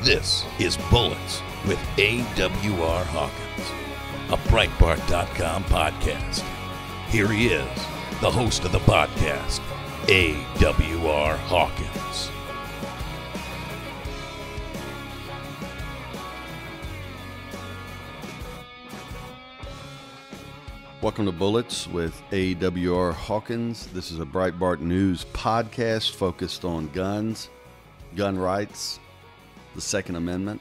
This is Bullets with AWR Hawkins, a Breitbart.com podcast. Here he is, the host of the podcast, AWR Hawkins. Welcome to Bullets with AWR Hawkins. This is a Breitbart News podcast focused on guns, gun rights, the Second Amendment.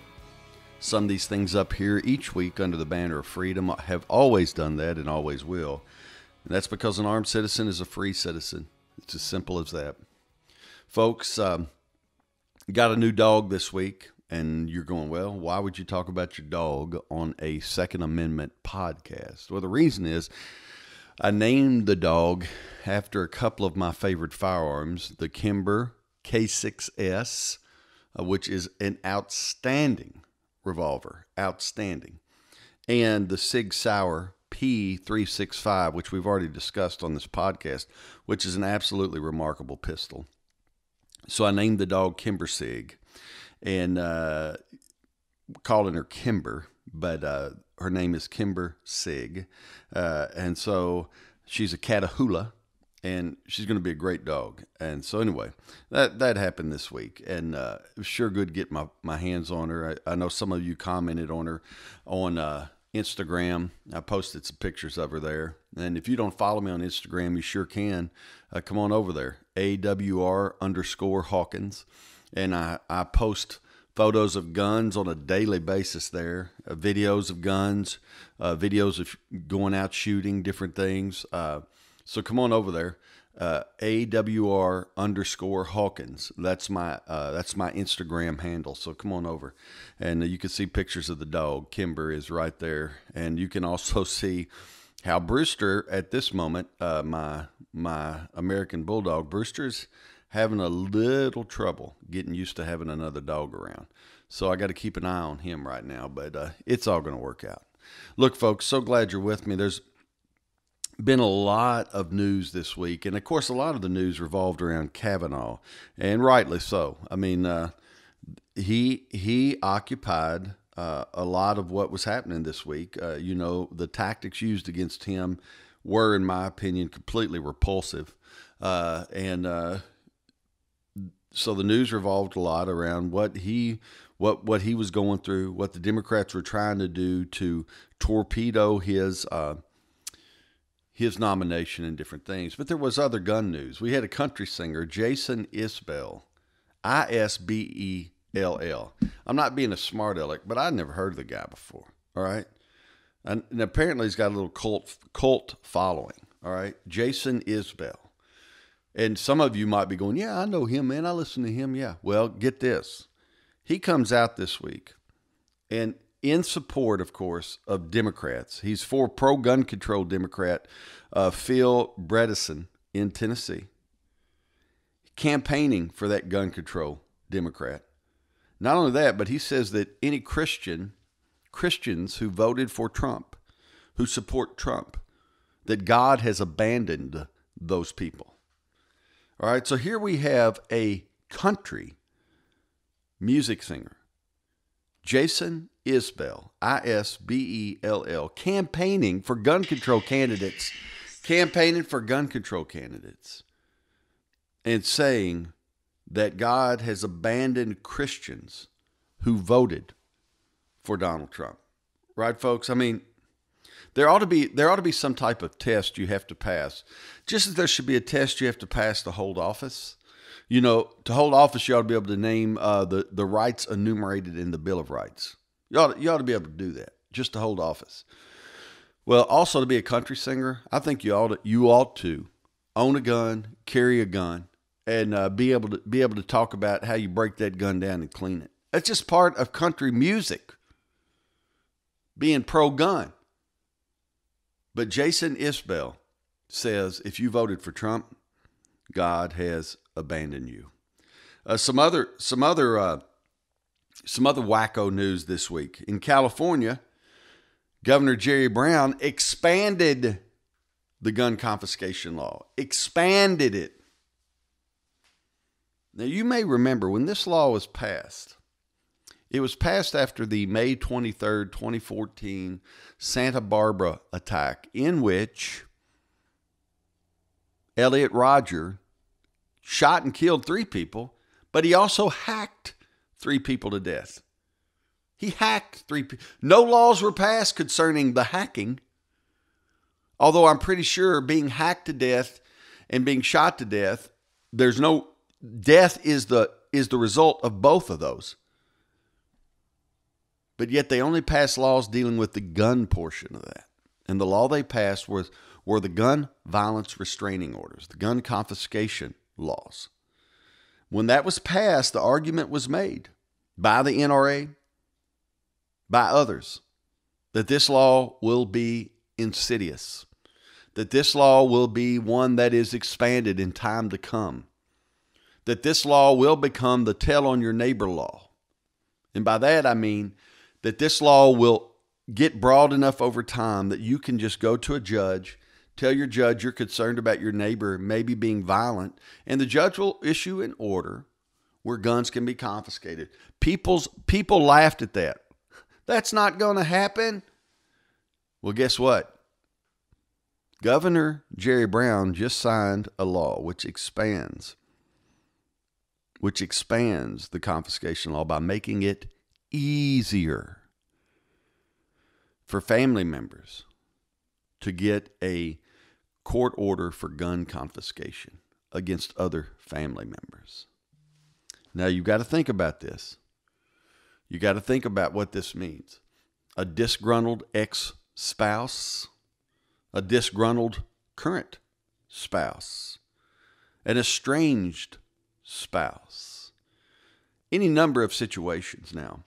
Sum these things up here each week under the banner of freedom. I have always done that and always will. And that's because an armed citizen is a free citizen. It's as simple as that. Folks, got a new dog this week, and you're going, well, why would you talk about your dog on a Second Amendment podcast? Well, the reason is I named the dog after a couple of my favorite firearms, the Kimber K6S, which is an outstanding revolver, outstanding, and the Sig Sauer P365, which we've already discussed on this podcast, which is an absolutely remarkable pistol. So I named the dog Kimber Sig, and calling her Kimber, but her name is Kimber Sig, and so she's a Catahoula, and she's going to be a great dog. And so anyway, that happened this week, and it was sure good to get my hands on her. I know some of you commented on her on Instagram. I posted some pictures of her there, and if you don't follow me on Instagram, you sure can. Come on over there, AWR_Hawkins, and I post photos of guns on a daily basis there, videos of guns, videos of going out shooting, different things. So come on over there, AWR_Hawkins. That's my Instagram handle. So come on over, and you can see pictures of the dog. Kimber is right there, and you can also see how Brewster at this moment, my American Bulldog, Brewster's having a little trouble getting used to having another dog around. So I got to keep an eye on him right now, but it's all going to work out. Look, folks, so glad you're with me. There's been a lot of news this week, and of course a lot of the news revolved around Kavanaugh, and rightly so. I mean, he occupied a lot of what was happening this week. The tactics used against him were, in my opinion, completely repulsive, and so the news revolved a lot around what he was going through, what the Democrats were trying to do to torpedo his nomination and different things. But there was other gun news. We had a country singer, Jason Isbell, Isbell. I'm not being a smart aleck, but I'd never heard of the guy before, all right? And apparently he's got a little cult following, all right? Jason Isbell. And some of you might be going, yeah, I know him, man. I listen to him, yeah. Well, get this. He comes out this week, and in support, of course, of Democrats. He's for pro-gun control Democrat Phil Bredesen in Tennessee, campaigning for that gun control Democrat. Not only that, but he says that any Christians who voted for Trump, who support Trump, that God has abandoned those people. All right, so here we have a country music singer, Jason Isbell, Isbell, campaigning for gun control candidates, and saying that God has abandoned Christians who voted for Donald Trump. Right, folks? I mean, there ought to be some type of test you have to pass. Just as there should be a test you have to pass to hold office. You know, to hold office, you ought to be able to name the rights enumerated in the Bill of Rights. You ought to be able to do that just to hold office. Well, also to be a country singer, I think you ought to own a gun, carry a gun, and be able to talk about how you break that gun down and clean it. That's just part of country music, being pro-gun. But Jason Isbell says if you voted for Trump, God has abandoned you. Some other wacko news this week. In California, Governor Jerry Brown expanded the gun confiscation law. Expanded it. Now, you may remember when this law was passed, It was passed after the May 23rd, 2014 Santa Barbara attack, in which Elliot Rodger shot and killed 3 people, but he also hacked 3 people to death. He hacked 3 people. No laws were passed concerning the hacking, although I'm pretty sure being hacked to death and being shot to death, death is the result of both of those. But yet they only passed laws dealing with the gun portion of that. And the law they passed were the gun violence restraining orders, the gun confiscation laws. When that was passed, the argument was made by the NRA, by others, that this law will be insidious, that this law will be one that is expanded in time to come, that this law will become the tell on your neighbor law. And by that I mean that this law will get broad enough over time that you can just go to a judge, tell your judge you're concerned about your neighbor maybe being violent, and the judge will issue an order where guns can be confiscated. People laughed at that. That's not going to happen. Well, guess what? Governor Jerry Brown just signed a law which expands the confiscation law by making it easier for family members to get a court order for gun confiscation against other family members. Now, you've got to think about this. You got to think about what this means. A disgruntled ex-spouse, a disgruntled current spouse, an estranged spouse, any number of situations now.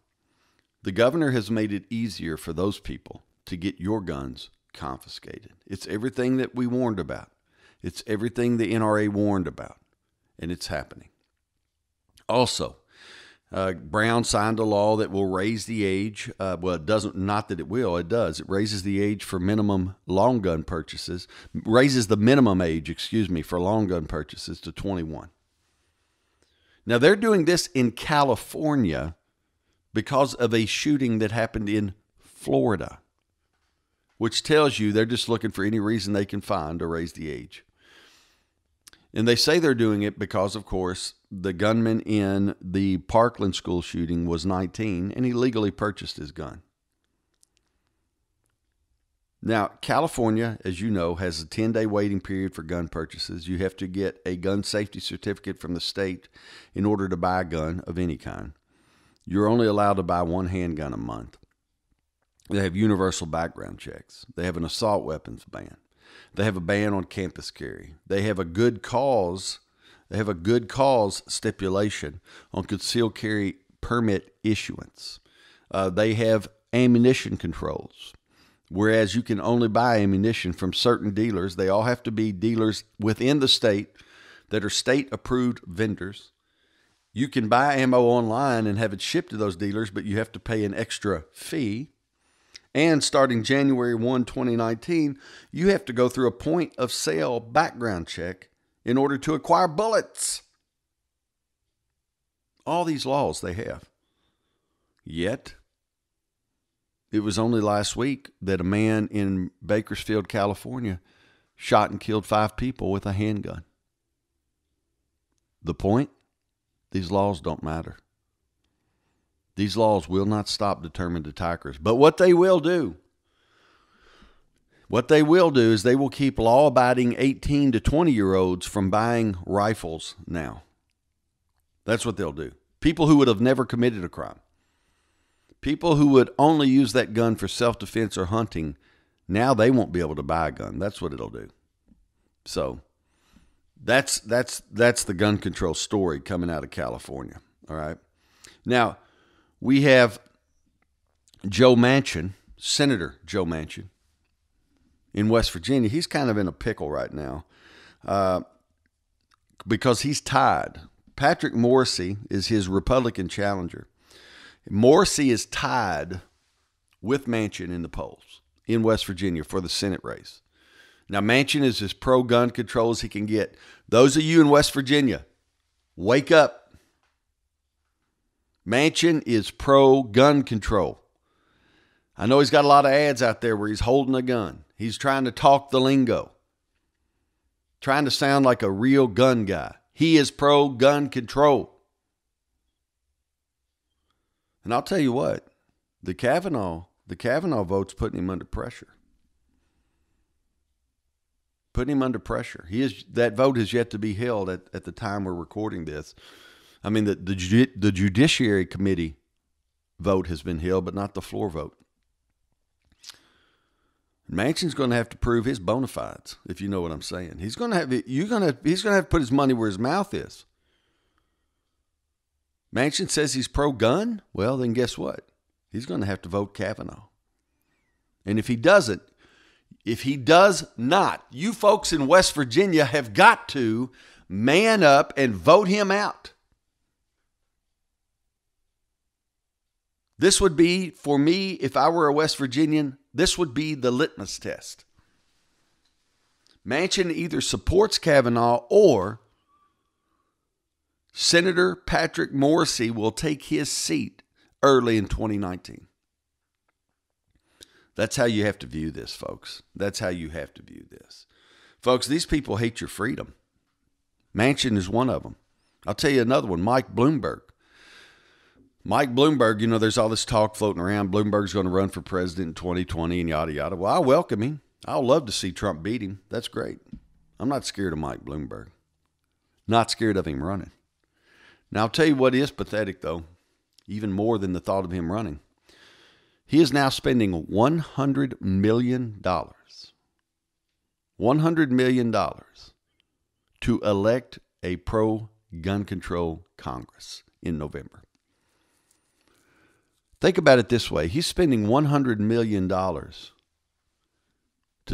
The governor has made it easier for those people to get your guns confiscated. It's everything that we warned about. It's everything the NRA warned about, and it's happening. Also, Brown signed a law that will raise the age. It doesn't, not that it will, it does. It raises the age for minimum long gun purchases, raises the minimum age, for long gun purchases to 21. Now, they're doing this in California because of a shooting that happened in Florida, which tells you they're just looking for any reason they can find to raise the age. And they say they're doing it because, of course, the gunman in the Parkland school shooting was 19 and he legally purchased his gun. Now, California, as you know, has a 10-day waiting period for gun purchases. You have to get a gun safety certificate from the state in order to buy a gun of any kind. You're only allowed to buy 1 handgun a month. They have universal background checks. They have an assault weapons ban. They have a ban on campus carry. They have a good cause. They have a good cause stipulation on concealed carry permit issuance. They have ammunition controls, whereas you can only buy ammunition from certain dealers. They all have to be dealers within the state that are state-approved vendors. You can buy ammo online and have it shipped to those dealers, but you have to pay an extra fee. And starting January 1, 2019, you have to go through a point-of-sale background check in order to acquire bullets. All these laws they have. Yet, it was only last week that a man in Bakersfield, California, shot and killed 5 people with a handgun. The point? These laws don't matter. These laws will not stop determined attackers. But what they will do is they will keep law-abiding 18 to 20-year-olds from buying rifles now. That's what they'll do. People who would have never committed a crime. People who would only use that gun for self-defense or hunting, now they won't be able to buy a gun. That's what it'll do. So that's the gun control story coming out of California. All right. Now, we have Joe Manchin, Senator Joe Manchin in West Virginia. He's kind of in a pickle right now because he's tied. Patrick Morrisey is his Republican challenger. Morrisey is tied with Manchin in the polls in West Virginia for the Senate race. Now, Manchin is as pro-gun control as he can get. Those of you in West Virginia, wake up. Manchin is pro-gun control. I know he's got a lot of ads out there where he's holding a gun. He's trying to talk the lingo, trying to sound like a real gun guy. He is pro-gun control. And I'll tell you what, the Kavanaugh vote's putting him under pressure. Putting him under pressure. That vote has yet to be held at the time we're recording this. I mean, the Judiciary Committee vote has been held, but not the floor vote. Manchin's going to have to prove his bona fides, if you know what I'm saying. He's going to have to put his money where his mouth is. Manchin says he's pro-gun. Well, then guess what? He's going to have to vote Kavanaugh. And if he does not, you folks in West Virginia have got to man up and vote him out. This would be, for me, if I were a West Virginian, this would be the litmus test. Manchin either supports Kavanaugh or Senator Patrick Morrisey will take his seat early in 2019. That's how you have to view this, folks. That's how you have to view this. Folks, these people hate your freedom. Manchin is one of them. I'll tell you another one, Mike Bloomberg. Mike Bloomberg, you know, there's all this talk floating around. Bloomberg's going to run for president in 2020 and yada, yada. Well, I welcome him. I'll love to see Trump beat him. That's great. I'm not scared of Mike Bloomberg. Not scared of him running. Now, I'll tell you what is pathetic, though, even more than the thought of him running. He is now spending $100 million. $100 million to elect a pro-gun control Congress in November. Think about it this way. He's spending $100 million to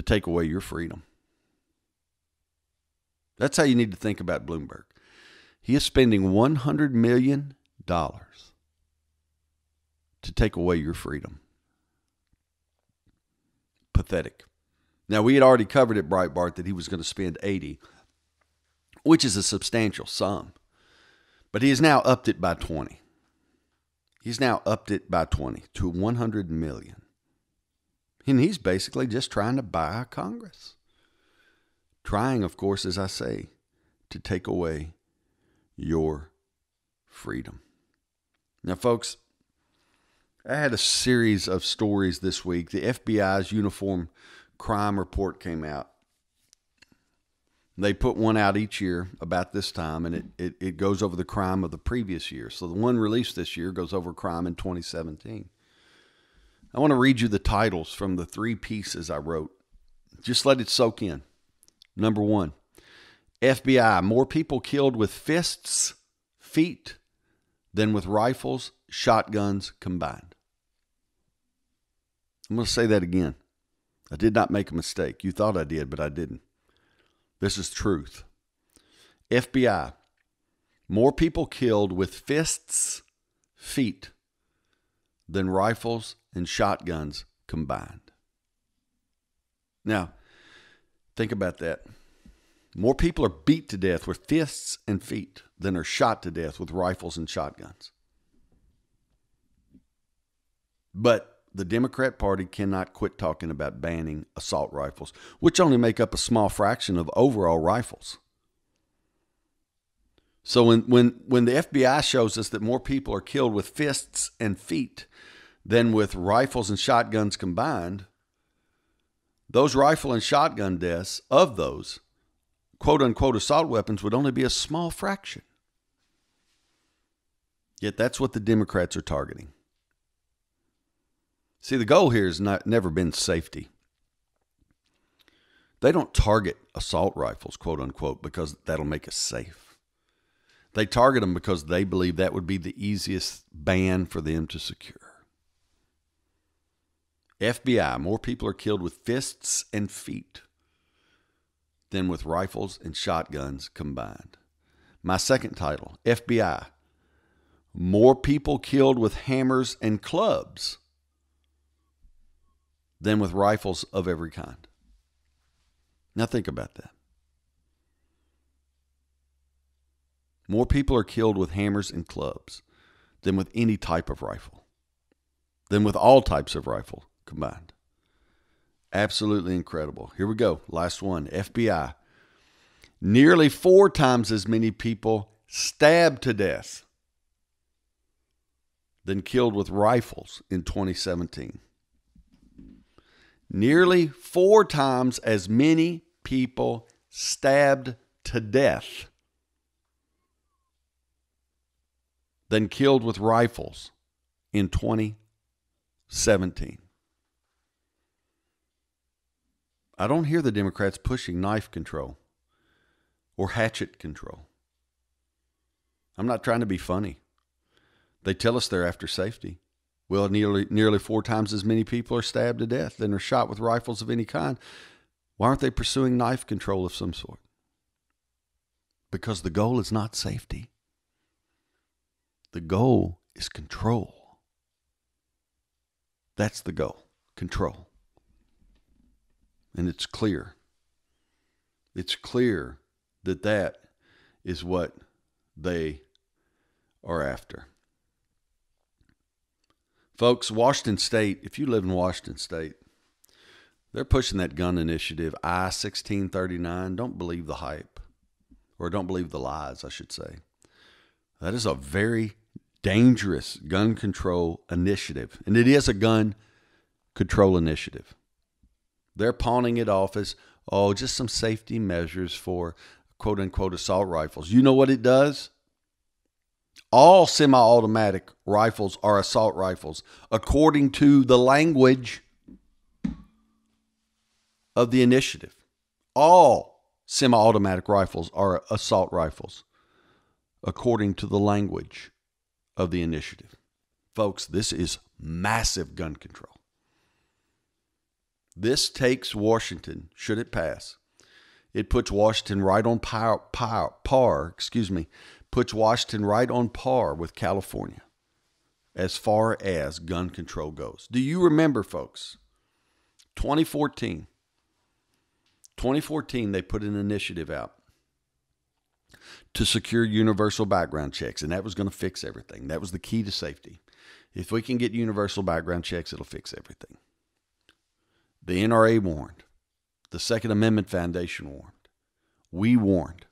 take away your freedom. That's how you need to think about Bloomberg. He is spending $100 million to take away your freedom. Pathetic. Now, we had already covered at Breitbart that he was going to spend $80, which is a substantial sum. But he has now upped it by 20. He's now upped it by 20 to $100 million. And he's basically just trying to buy Congress. Trying, of course, as I say, to take away your freedom. Now, folks, I had a series of stories this week. The FBI's Uniform Crime Report came out. They put one out each year about this time, and it goes over the crime of the previous year. So the one released this year goes over crime in 2017. I want to read you the titles from the 3 pieces I wrote. Just let it soak in. Number 1, FBI, more people killed with fists, feet, than with rifles, shotguns combined. I'm going to say that again. I did not make a mistake. You thought I did, but I didn't. This is truth. FBI, more people killed with fists, feet, than rifles and shotguns combined. Now, think about that. More people are beat to death with fists and feet than are shot to death with rifles and shotguns. But the Democrat Party cannot quit talking about banning assault rifles, which only make up a small fraction of overall rifles. So when the FBI shows us that more people are killed with fists and feet than with rifles and shotguns combined, those rifle and shotgun deaths of those quote-unquote assault weapons would only be a small fraction. Yet that's what the Democrats are targeting. See, the goal here has never been safety. They don't target assault rifles, quote unquote, because that'll make us safe. They target them because they believe that would be the easiest ban for them to secure. FBI, more people are killed with fists and feet than with rifles and shotguns combined. My second title, FBI, more people killed with hammers and clubs than with rifles of every kind. Now think about that. More people are killed with hammers and clubs than with any type of rifle, than with all types of rifle combined. Absolutely incredible. Here we go. Last one. FBI. Nearly 4 times as many people stabbed to death than killed with rifles in 2017. Nearly 4 times as many people stabbed to death than killed with rifles in 2017. I don't hear the Democrats pushing knife control or hatchet control. I'm not trying to be funny. They tell us they're after safety. Well, nearly 4 times as many people are stabbed to death than are shot with rifles of any kind. Why aren't they pursuing knife control of some sort? Because the goal is not safety. The goal is control. That's the goal, control. And it's clear. It's clear that that is what they are after. Folks, Washington State, if you live in Washington State, they're pushing that gun initiative, I-1639. Don't believe the hype, or don't believe the lies, I should say. That is a very dangerous gun control initiative, and it is a gun control initiative. They're pawning it off as, just some safety measures for quote-unquote assault rifles. You know what it does? All semi-automatic rifles are assault rifles, according to the language of the initiative. All semi-automatic rifles are assault rifles, according to the language of the initiative. Folks, this is massive gun control. This takes Washington, should it pass, it puts Washington right on puts Washington right on par with California as far as gun control goes. Do you remember, folks, 2014, they put an initiative out to secure universal background checks, and that was going to fix everything. That was the key to safety. If we can get universal background checks, it'll fix everything. The NRA warned. The Second Amendment Foundation warned. We warned.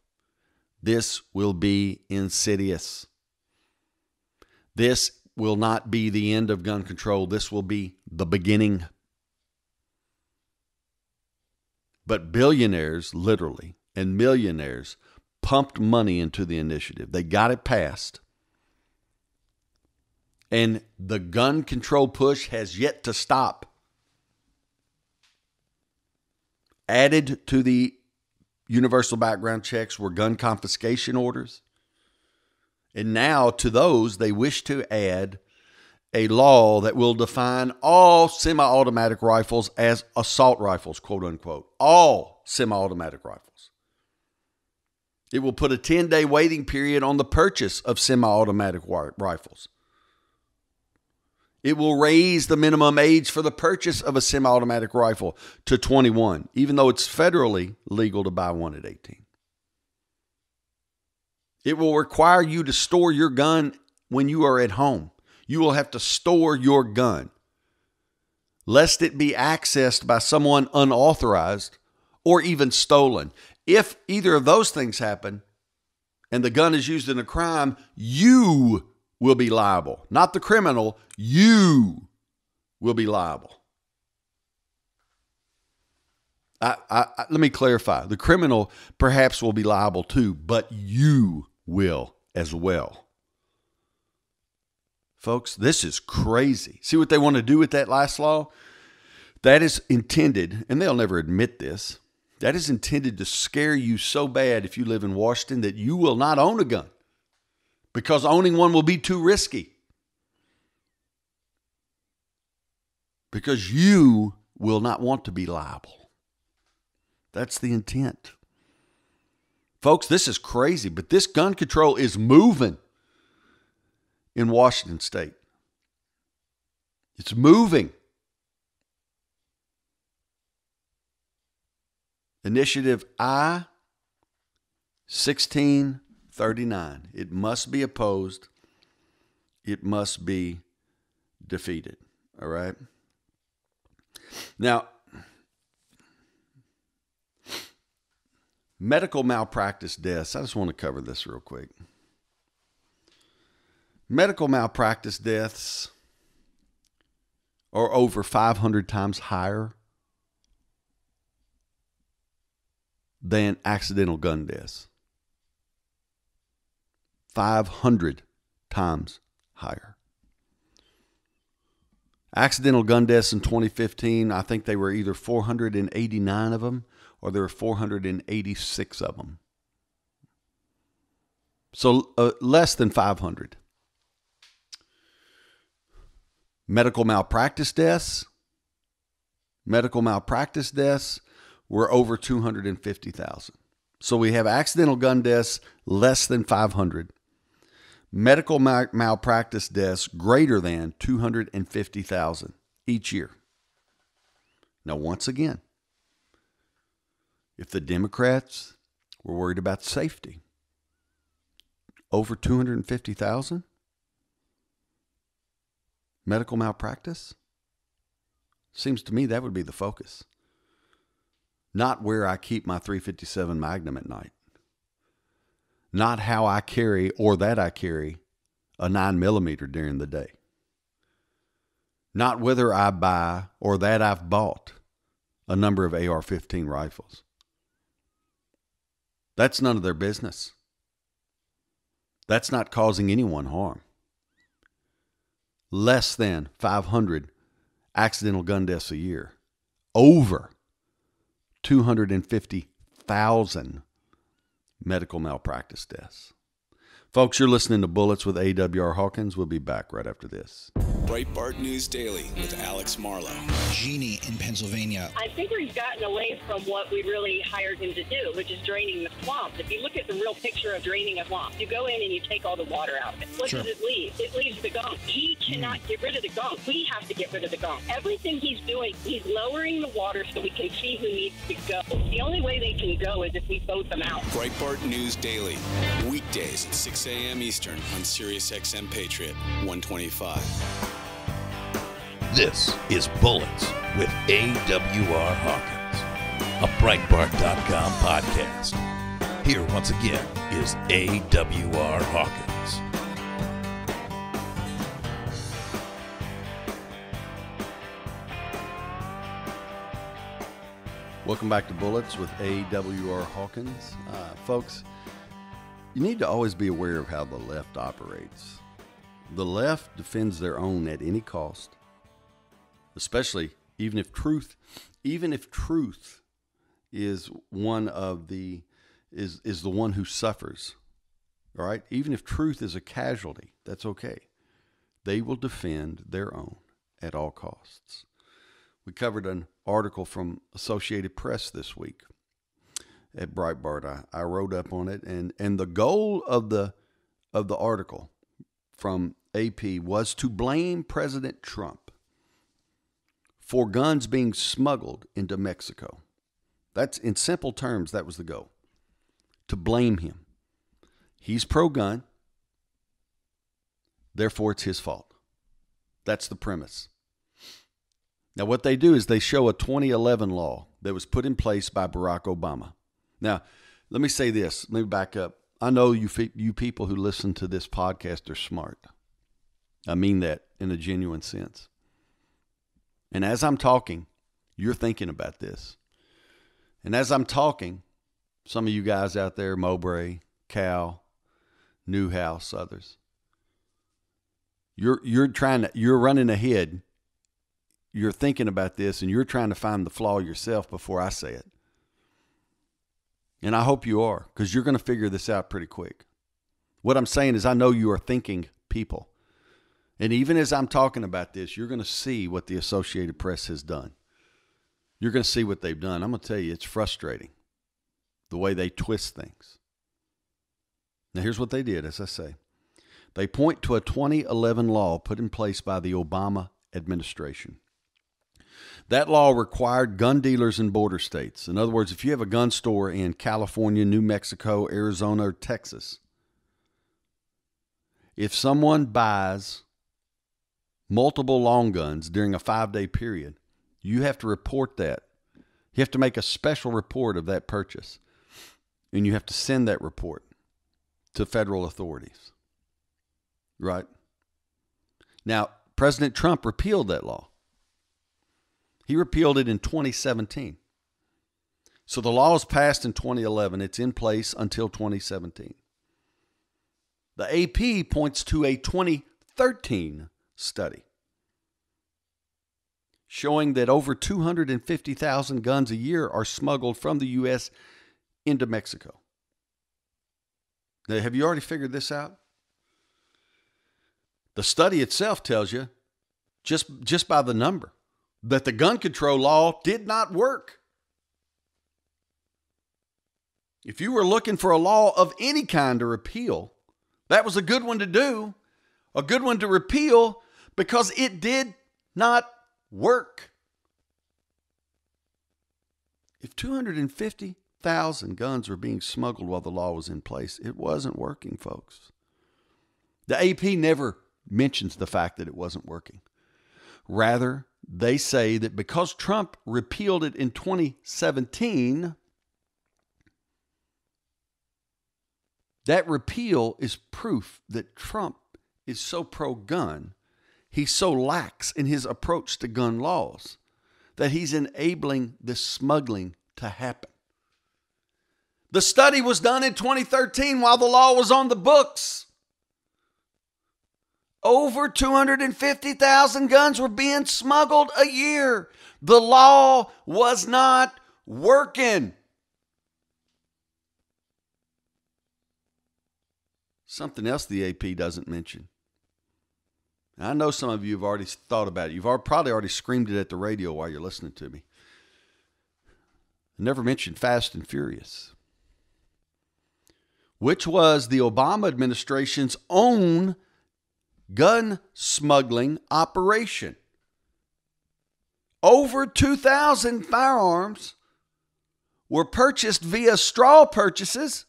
This will be insidious. This will not be the end of gun control. This will be the beginning. But billionaires, literally, and millionaires pumped money into the initiative. They got it passed. And the gun control push has yet to stop. Added to the universal background checks were gun confiscation orders. And now to those, they wish to add a law that will define all semi-automatic rifles as assault rifles, quote unquote. All semi-automatic rifles. It will put a 10-day waiting period on the purchase of semi-automatic rifles. It will raise the minimum age for the purchase of a semi-automatic rifle to 21, even though it's federally legal to buy one at 18. It will require you to store your gun when you are at home. You will have to store your gun, lest it be accessed by someone unauthorized or even stolen. If either of those things happen and the gun is used in a crime, you will be liable. Not the criminal, you will be liable. Let me clarify. The criminal perhaps will be liable too, but you will as well. Folks, this is crazy. See what they want to do with that last law? That is intended, and they'll never admit this, that is intended to scare you so bad if you live in Washington that you will not own a gun, because owning one will be too risky. Because you will not want to be liable. That's the intent. Folks, this is crazy, but this gun control is moving in Washington State. It's moving. Initiative I-1639. It must be opposed. it must be defeated. All right? Now, medical malpractice deaths. I just want to cover this real quick. Medical malpractice deaths are over 500 times higher than accidental gun deaths. 500 times higher. Accidental gun deaths in 2015, I think they were either 489 of them or there were 486 of them. So less than 500. Medical malpractice deaths were over 250,000. So we have accidental gun deaths less than 500. Medical malpractice deaths greater than 250,000 each year. Now, once again, if the Democrats were worried about safety, over 250,000 medical malpractice, seems to me that would be the focus. Not where I keep my .357 Magnum at night. Not how I carry or that I carry a 9mm during the day. Not whether I buy or that I've bought a number of AR-15 rifles. That's none of their business. That's not causing anyone harm. Less than 500 accidental gun deaths a year. Over 250,000 medical malpractice deaths. Folks, you're listening to Bullets with AWR Hawkins. We'll be back right after this. Breitbart News Daily with Alex Marlowe. Jeannie in Pennsylvania. I think we've gotten away from what we really hired him to do, which is draining the swamp. If you look at the real picture of draining a swamp, you go in and you take all the water out of it. What does it leave? It leaves the gunk. He cannot get rid of the gunk. We have to get rid of the gunk. Everything he's doing, he's lowering the water so we can see who needs to go. The only way they can go is if we vote them out. Breitbart News Daily, weekdays at 6 a.m. Eastern on SiriusXM Patriot 125. This is Bullets with AWR Hawkins, a Breitbart.com podcast. Here once again is AWR Hawkins. Welcome back to Bullets with AWR Hawkins. Folks, you need to always be aware of how the left operates. The left defends their own at any cost, especially even if truth is one of the is the one who suffers. All right? Even if truth is a casualty, that's okay. They will defend their own at all costs. We covered an article from Associated Press this week at Breitbart. I wrote up on it, and the goal of the article from AP was to blame President Trump for guns being smuggled into Mexico. That's, in simple terms, that was the goal. To blame him. He's pro-gun, therefore it's his fault. That's the premise. Now, what they do is they show a 2011 law that was put in place by Barack Obama. Now, let me say this. Let me back up. I know you people who listen to this podcast are smart. I mean that in a genuine sense. And as I'm talking, you're thinking about this. And as I'm talking, some of you guys out there, Mowbray, Cal, Newhouse, others, you're running ahead. You're thinking about this and you're trying to find the flaw yourself before I say it. And I hope you are, because you're going to figure this out pretty quick. What I'm saying is I know you are thinking people. And even as I'm talking about this, you're going to see what the Associated Press has done. You're going to see what they've done. I'm going to tell you, it's frustrating the way they twist things. Now, here's what they did, as I say. They point to a 2011 law put in place by the Obama administration. That law required gun dealers in border states. In other words, if you have a gun store in California, New Mexico, Arizona, or Texas, if someone buys multiple long guns during a 5-day period, you have to report that. You have to make a special report of that purchase. And you have to send that report to federal authorities. Right? Now, President Trump repealed that law. He repealed it in 2017. So the law was passed in 2011. It's in place until 2017. The AP points to a 2013 study showing that over 250,000 guns a year are smuggled from the U.S. into Mexico. Now, have you already figured this out? The study itself tells you, just by the number, that the gun control law did not work. If you were looking for a law of any kind to repeal, that was a good one to do, a good one to repeal, because it did not work. If 250,000 guns were being smuggled while the law was in place, it wasn't working, folks. The AP never mentions the fact that it wasn't working. Rather, they say that because Trump repealed it in 2017, that repeal is proof that Trump is so pro-gun, he's so lax in his approach to gun laws, that he's enabling this smuggling to happen. The study was done in 2013 while the law was on the books. Over 250,000 guns were being smuggled a year. The law was not working. Something else the AP doesn't mention. I know some of you have already thought about it. You've probably already screamed it at the radio while you're listening to me. I never mentioned Fast and Furious, which was the Obama administration's own gun smuggling operation. Over 2,000 firearms were purchased via straw purchases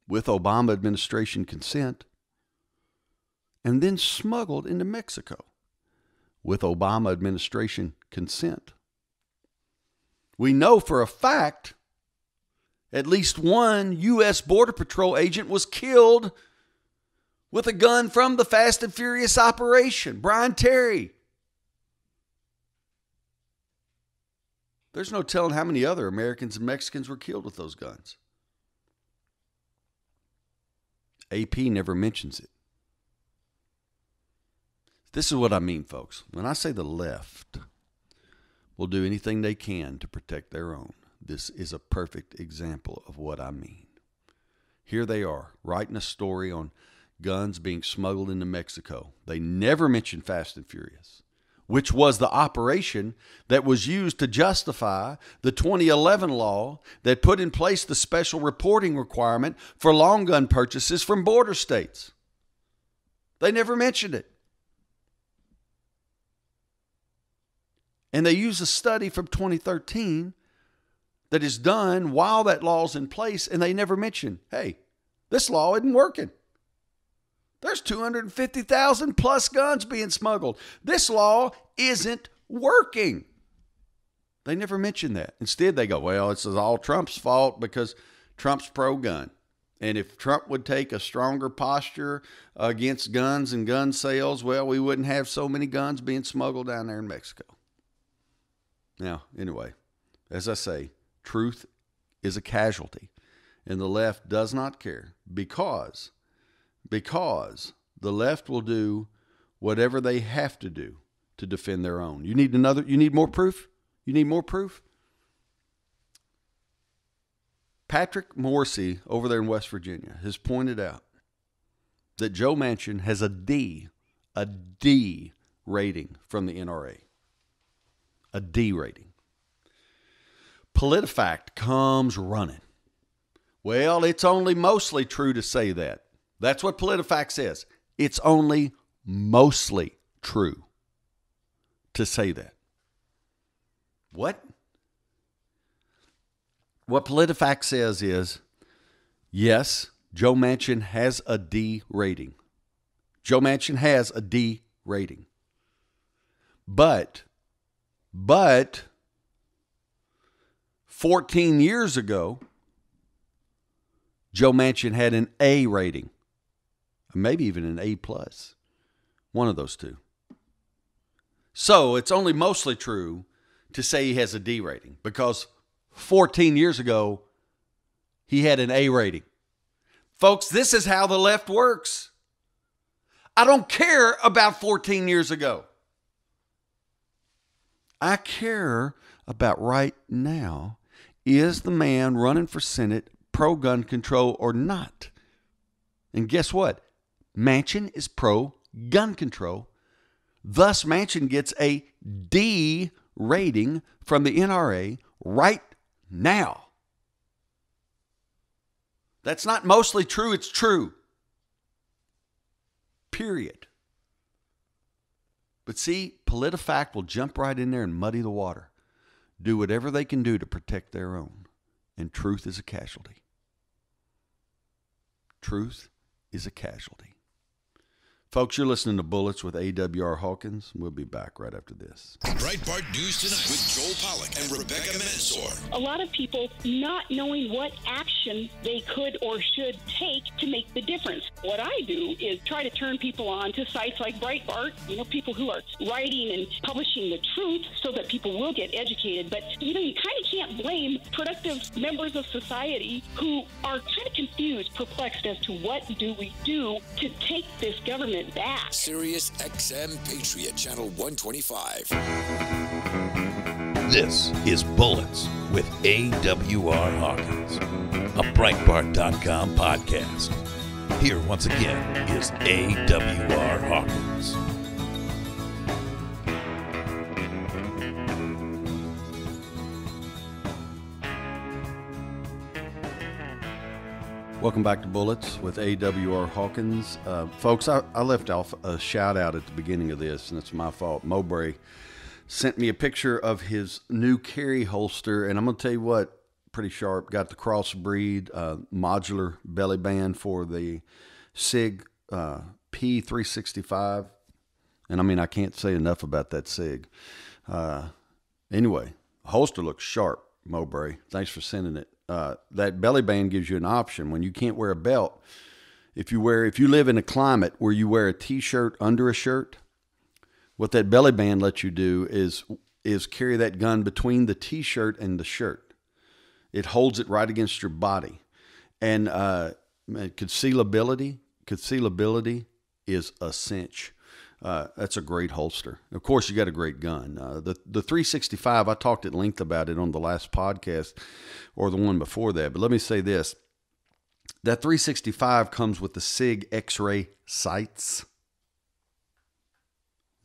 with Obama administration consent, and then smuggled into Mexico with Obama administration consent. We know for a fact at least one U.S. Border Patrol agent was killed with a gun from the Fast and Furious operation, Brian Terry. There's no telling how many other Americans and Mexicans were killed with those guns. AP never mentions it. This is what I mean, folks. When I say the left will do anything they can to protect their own, this is a perfect example of what I mean. Here they are, writing a story on guns being smuggled into Mexico. They never mention Fast and Furious, which was the operation that was used to justify the 2011 law that put in place the special reporting requirement for long gun purchases from border states. They never mentioned it. And they use a study from 2013 that is done while that law's in place, and they never mention, hey, this law isn't working. There's 250,000 plus guns being smuggled. This law isn't working. They never mention that. Instead, they go, well, it's all Trump's fault because Trump's pro-gun. And if Trump would take a stronger posture against guns and gun sales, well, we wouldn't have so many guns being smuggled down there in Mexico. Now, anyway, as I say, truth is a casualty, and the left does not care because the left will do whatever they have to do to defend their own. You need more proof? You need more proof? Patrick Morrissey over there in West Virginia has pointed out that Joe Manchin has a D rating from the NRA. A D rating. PolitiFact comes running. Well, it's only mostly true to say that. That's what PolitiFact says. It's only mostly true to say that. What? What PolitiFact says is, yes, Joe Manchin has a D rating. Joe Manchin has a D rating. But 14 years ago, Joe Manchin had an A rating. Maybe even an A+. One of those two. So it's only mostly true to say he has a D rating because 14 years ago, he had an A rating. Folks, this is how the left works. I don't care about 14 years ago. I care about right now. Is the man running for Senate pro-gun control or not? And guess what? Manchin is pro-gun control. Thus, Manchin gets a D rating from the NRA right now. That's not mostly true, it's true. Period. But see, PolitiFact will jump right in there and muddy the water. Do whatever they can do to protect their own. And truth is a casualty. Truth is a casualty. Folks, you're listening to Bullets with AWR Hawkins. We'll be back right after this. Breitbart News Tonight with Joel Pollack and Rebecca Mansour. A lot of people not knowing what action they could or should take to make the difference. What I do is try to turn people on to sites like Breitbart, people who are writing and publishing the truth so that people will get educated. But, you kind of can't blame productive members of society who are kind of confused, perplexed as to what do we do to take this government back. Sirius XM Patriot Channel 125. This is Bullets with AWR Hawkins, a Breitbart.com podcast. Here once again is AWR Hawkins. Welcome back to Bullets with AWR Hawkins. Folks, I left off a shout out at the beginning of this, and it's my fault. Mowbray sent me a picture of his new carry holster, and I'm going to tell you what, pretty sharp. Got the crossbreed modular belly band for the SIG P365. And I can't say enough about that SIG. Anyway, holster looks sharp, Mowbray. Thanks for sending it. That belly band gives you an option when you can't wear a belt. If you live in a climate where you wear a t-shirt under a shirt, what that belly band lets you do is carry that gun between the t-shirt and the shirt. It holds it right against your body. And concealability is a cinch. That's a great holster. Of course, you got a great gun. The 365, I talked at length about it on the last podcast or the one before that. But let me say this. That 365 comes with the SIG X-ray sights.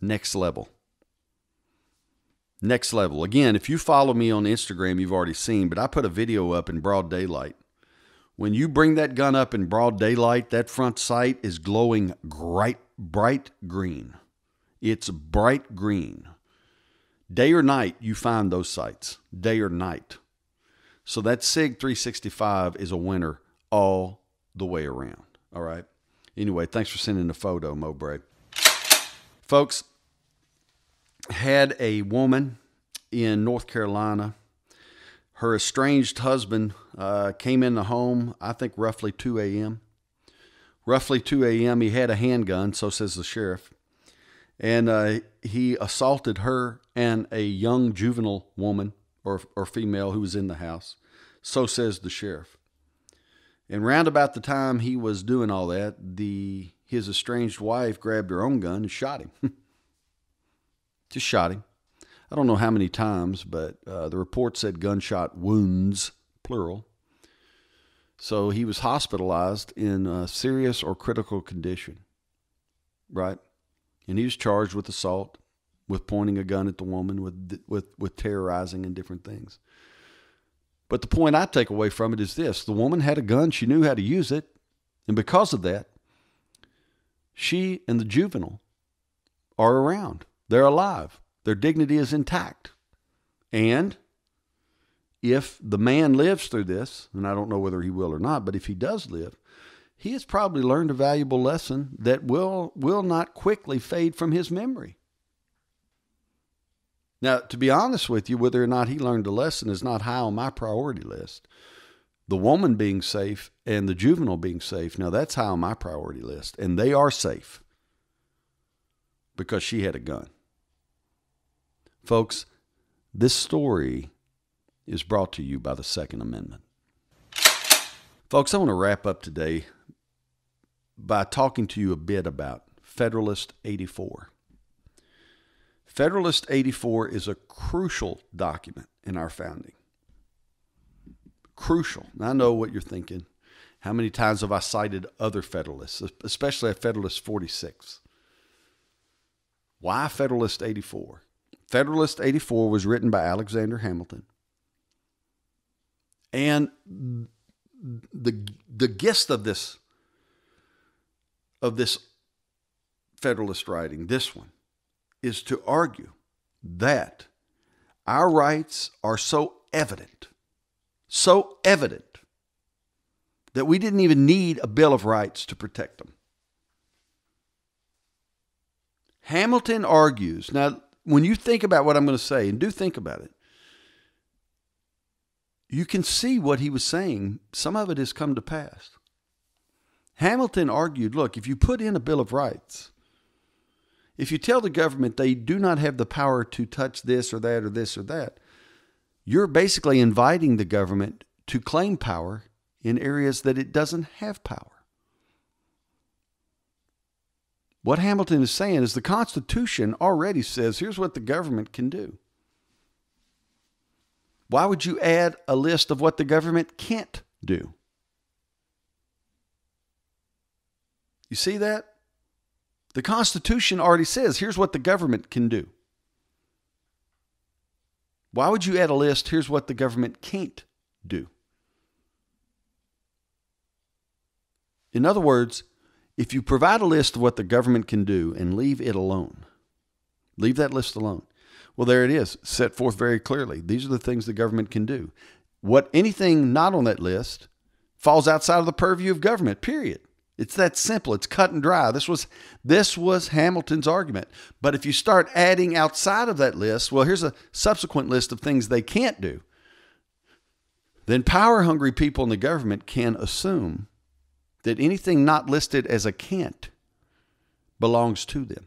Next level. Next level. Again, if you follow me on Instagram, you've already seen, but I put a video up in broad daylight. When you bring that gun up in broad daylight, that front sight is glowing bright green. It's bright green. Day or night, you find those sights. Day or night. So that SIG 365 is a winner all the way around. All right? Anyway, thanks for sending the photo, Mowbray. Folks, had a woman in North Carolina. Her estranged husband came in the home, I think roughly 2 a.m. Roughly 2 a.m., he had a handgun, so says the sheriff. And he assaulted her and a young juvenile woman or female who was in the house. So says the sheriff. And round about the time he was doing all that, his estranged wife grabbed her own gun and shot him. Just shot him. I don't know how many times, but the report said gunshot wounds, plural. So he was hospitalized in a serious or critical condition, right? And he was charged with assault, with pointing a gun at the woman, with terrorizing and different things. But the point I take away from it is this. The woman had a gun. She knew how to use it. And because of that, she and the juvenile are around. They're alive. Their dignity is intact. And if the man lives through this, and I don't know whether he will or not, but if he does live, he has probably learned a valuable lesson that will not quickly fade from his memory. Now, to be honest with you, whether or not he learned a lesson is not high on my priority list. The woman being safe and the juvenile being safe, now that's high on my priority list. And they are safe because she had a gun. Folks, this story is brought to you by the Second Amendment. Folks, I want to wrap up today by talking to you a bit about Federalist 84. Federalist 84 is a crucial document in our founding. Crucial. Now, I know what you're thinking. How many times have I cited other Federalists, especially Federalist 46? Why Federalist 84? Federalist 84 was written by Alexander Hamilton. And the gist of this Federalist writing, this one, is to argue that our rights are so evident that we didn't even need a Bill of Rights to protect them. Hamilton argues, now when you think about what I'm going to say, and do think about it, you can see what he was saying. Some of it has come to pass. Hamilton argued, look, if you put in a Bill of Rights, if you tell the government they do not have the power to touch this or that or this or that, you're basically inviting the government to claim power in areas that it doesn't have power. What Hamilton is saying is the Constitution already says, here's what the government can do. Why would you add a list of what the government can't do? You see that? The Constitution already says, here's what the government can do. Why would you add a list, here's what the government can't do? In other words, if you provide a list of what the government can do and leave it alone, leave that list alone. Well, there it is, set forth very clearly. These are the things the government can do. Anything not on that list falls outside of the purview of government, period. It's that simple. It's cut and dry. This was Hamilton's argument. But if you start adding outside of that list, well, here's a subsequent list of things they can't do. Then power-hungry people in the government can assume that anything not listed as a can't belongs to them.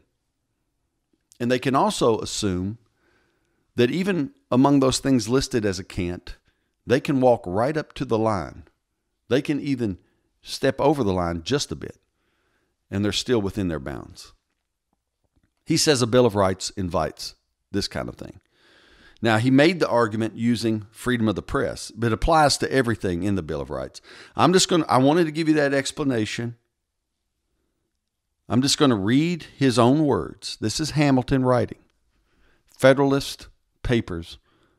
And they can also assume that even among those things listed as a can't, they can walk right up to the line. They can even step over the line just a bit, and they're still within their bounds. He says a Bill of Rights invites this kind of thing. Now, he made the argument using freedom of the press, but it applies to everything in the Bill of Rights. I wanted to give you that explanation. I'm just going to read his own words. This is Hamilton writing. Federalist Papers,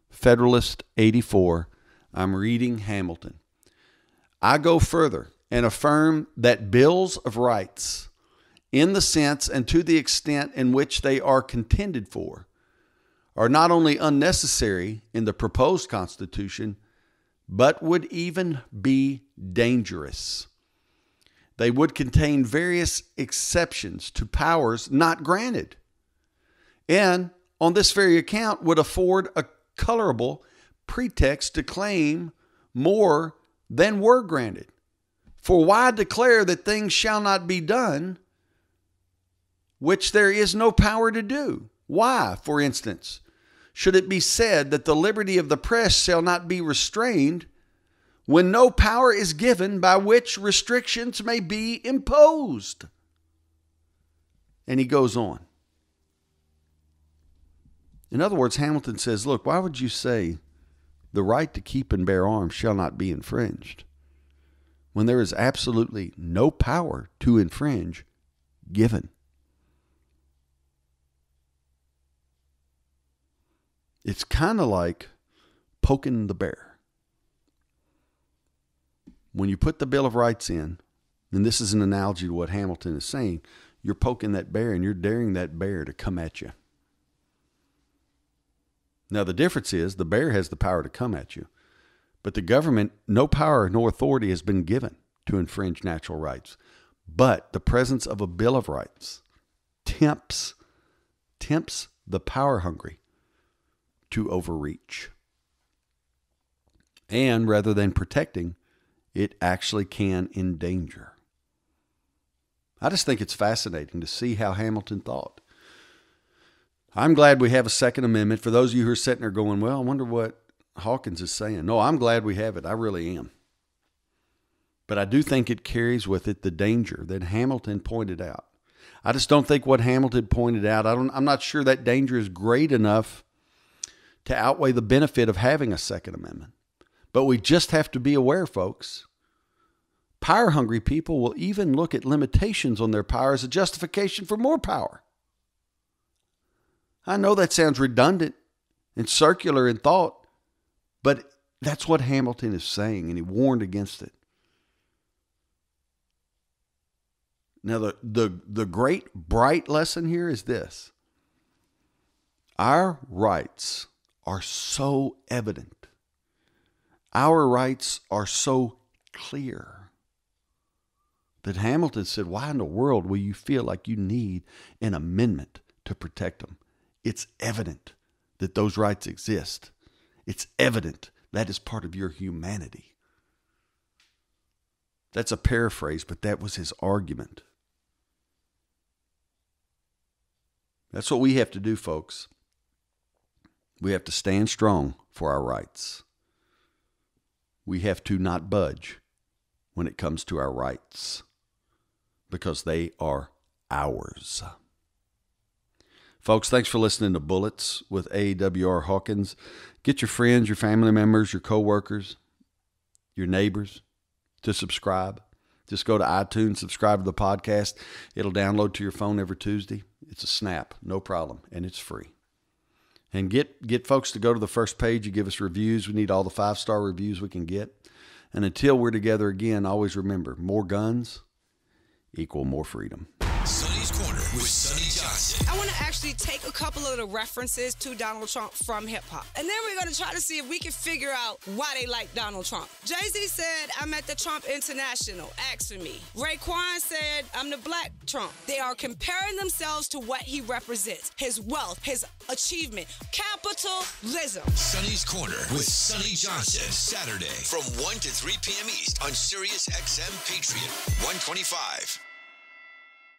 Federalist 84. I'm reading Hamilton. I go further and affirm that bills of rights, in the sense and to the extent in which they are contended for, are not only unnecessary in the proposed Constitution, but would even be dangerous. They would contain various exceptions to powers not granted, and on this very account would afford a colorable pretext to claim more than were granted. For why declare that things shall not be done which there is no power to do? Why, for instance, should it be said that the liberty of the press shall not be restrained when no power is given by which restrictions may be imposed? And he goes on. In other words, Hamilton says, look, why would you say the right to keep and bear arms shall not be infringed when there is absolutely no power to infringe given? It's kind of like poking the bear. When you put the Bill of Rights in, and this is an analogy to what Hamilton is saying, you're poking that bear and you're daring that bear to come at you. Now, the difference is the bear has the power to come at you, but the government, no power nor authority has been given to infringe natural rights. But the presence of a Bill of Rights tempts the power hungry to overreach. And rather than protecting, it actually can endanger. I just think it's fascinating to see how Hamilton thought. I'm glad we have a Second Amendment. For those of you who are sitting there going, well, I wonder what Hawkins is saying. No, I'm glad we have it. I really am. But I do think it carries with it the danger that Hamilton pointed out. I just don't think what Hamilton pointed out, I'm not sure that danger is great enough to outweigh the benefit of having a Second Amendment. But we just have to be aware, folks. Power-hungry people will even look at limitations on their power as a justification for more power. I know that sounds redundant and circular in thought, but that's what Hamilton is saying, and he warned against it. Now, the great, bright lesson here is this. Our rights are so evident. Our rights are so clear that Hamilton said, why in the world will you feel like you need an amendment to protect them? It's evident that those rights exist. It's evident that is part of your humanity. That's a paraphrase, but that was his argument. That's what we have to do, folks. We have to stand strong for our rights. We have to not budge when it comes to our rights because they are ours. Folks, thanks for listening to Bullets with AWR Hawkins. Get your friends, your family members, your coworkers, your neighbors to subscribe. Just go to iTunes, subscribe to the podcast. It'll download to your phone every Tuesday. It's a snap, no problem, and it's free. And get folks to go to the first page. You give us reviews. We need all the 5-star reviews we can get. And until we're together again, always remember, more guns equal more freedom. Sonny's Corner with Sonny Johnson. I want to actually take a couple of the references to Donald Trump from hip-hop. And then we're going to try to see if we can figure out why they like Donald Trump. Jay-Z said, I'm at the Trump International. Ask for me. Raekwon said, I'm the Black Trump. They are comparing themselves to what he represents. His wealth, his achievement, capitalism. Sonny's Corner with Sonny Johnson. Saturday from 1 to 3 p.m. East on Sirius XM Patriot 125.